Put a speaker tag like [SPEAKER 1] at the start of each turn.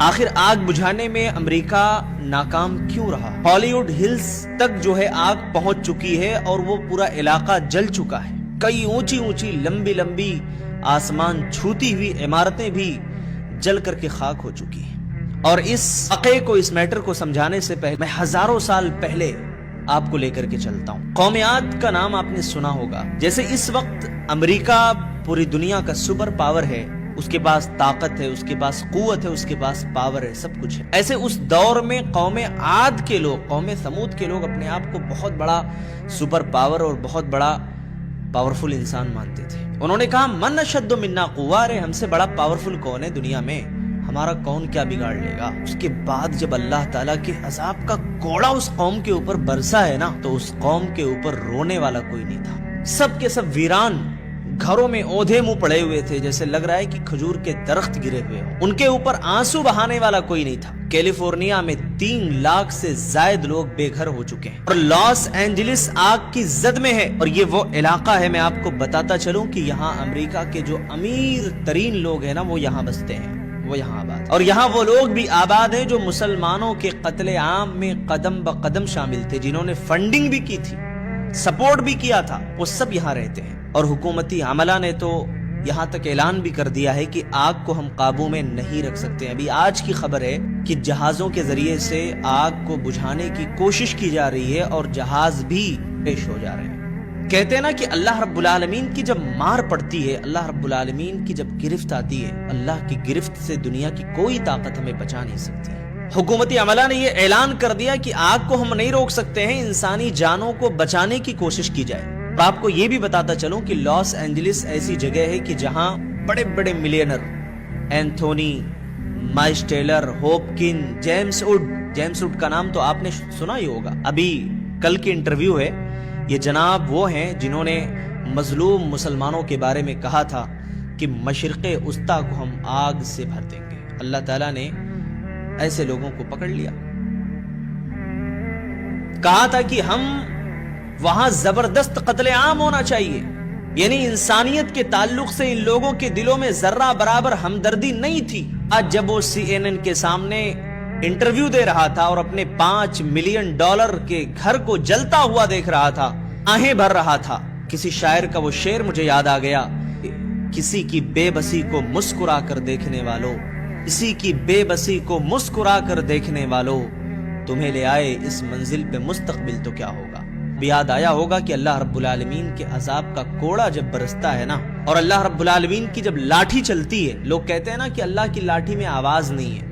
[SPEAKER 1] آخر آگ بجھانے میں امریکہ ناکام کیوں رہا؟ ہالی ووڈ ہلز تک جو ہے آگ پہنچ چکی ہے اور وہ پورا علاقہ جل چکا ہے. کئی اونچی اونچی لمبی لمبی آسمان چھوتی ہوئی عمارتیں بھی جل کر کے خاک ہو چکی ہیں. اور اس واقعے کو، اس میٹر کو سمجھانے سے پہلے میں ہزاروں سال پہلے آپ کو لے کر کے چلتا ہوں. قوم عاد کا نام آپ نے سنا ہوگا. جیسے اس وقت امریکہ پوری دنیا کا سپر پاور ہے، اس کے پاس طاقت ہے، اس کے پاس قوت ہے، اس کے پاس پاور ہے، سب کچھ ہے. ایسے اس دور میں قوم عاد کے لوگ، قوم سمود کے لوگ اپنے آپ کو بہت بڑا سپر پاور اور بہت بڑا پاورفل انسان مانتے تھے. انہوں نے کہا من اشد منا قوہ، رے ہم سے بڑا پاورفل کون ہے دنیا میں؟ ہمارا کون کیا بگاڑ لے گا؟ اس کے بعد جب اللہ تعالیٰ کے عذاب کا کوڑا اس قوم کے اوپر برسا ہے نا، تو اس قوم کے اوپر رونے والا کوئی نہیں تھا. سب کے سب ویران، گھروں میں اوندھے منہ پڑے ہوئے تھے، جیسے لگ رہا ہے کہ کھجور کے درخت گرے ہوئے ہوں. ان کے اوپر آنسو بہانے والا کوئی نہیں تھا. کیلیفورنیا میں 3 لاکھ سے زائد لوگ بے گھر ہو چکے ہیں اور لاس اینجلس آگ کی زد میں ہے. اور یہ وہ علاقہ ہے، میں آپ کو بتاتا چلوں کہ یہاں امریکہ کے جو امیر ترین لوگ ہیں نا، وہ یہاں بستے ہیں، وہ یہاں آباد. اور یہاں وہ لوگ بھی آباد ہیں جو مسلمانوں کے قتل عام میں قدم بقدم شامل تھے، جنہوں نے فنڈنگ بھی کی تھی، سپورٹ بھی کیا تھا، وہ سب یہاں رہتے ہیں. اور حکومتی عملہ نے تو یہاں تک اعلان بھی کر دیا ہے کہ آگ کو ہم قابو میں نہیں رکھ سکتے. ابھی آج کی خبر ہے کہ جہازوں کے ذریعے سے آگ کو بجھانے کی کوشش کی جا رہی ہے اور جہاز بھی پیش ہو جا رہے ہیں. کہتے ہیں نا کہ اللہ رب العالمین کی جب مار پڑتی ہے، اللہ رب العالمین کی جب گرفت آتی ہے، اللہ کی گرفت سے دنیا کی کوئی طاقت ہمیں بچا نہیں سکتی. حکومتی عملہ نے یہ اعلان کر دیا کہ آگ کو ہم نہیں روک سکتے ہیں، انسانی جانوں کو بچانے کی کوشش کی جائے. آپ کو یہ بھی بتاتا چلوں کہ لاس اینجلس ایسی جگہ ہے کہ جہاں بڑے بڑے millionaire, Anthony, Miles Taylor, Hopkin, James Wood کا نام تو آپ نے سنا ہی ہوگا. ابھی کل کی انٹرویو ہے. یہ جناب وہ ہیں جنہوں نے مظلوم مسلمانوں کے بارے میں کہا تھا کہ مشرق وسطیٰ کو ہم آگ سے بھر دیں گے. اللہ تعالیٰ نے ایسے لوگوں کو پکڑ لیا. کہا تھا کہ ہم وہاں زبردست قتل عام ہونا چاہیے. یعنی انسانیت کے تعلق سے ان لوگوں کے دلوں میں ذرہ برابر ہمدردی نہیں تھی. آج جب وہ CNN کے سامنے انٹرویو دے رہا تھا اور اپنے $5 ملین کے گھر کو جلتا ہوا دیکھ رہا تھا، آہیں بھر رہا تھا. کسی شاعر کا وہ شعر مجھے یاد آ گیا، کسی کی بے بسی کو مسکرا کر دیکھنے والوں، کسی کی بے بسی کو مسکرا کر دیکھنے والوں، تمہیں لے آئے اس منزل پہ مستقبل تو کیا ہوگا. یاد آیا ہوگا کہ اللہ رب العالمین کے عذاب کا کوڑا جب برستا ہے نا، اور اللہ رب العالمین کی جب لاٹھی چلتی ہے، لوگ کہتے ہیں نا کہ اللہ کی لاٹھی میں آواز نہیں ہے.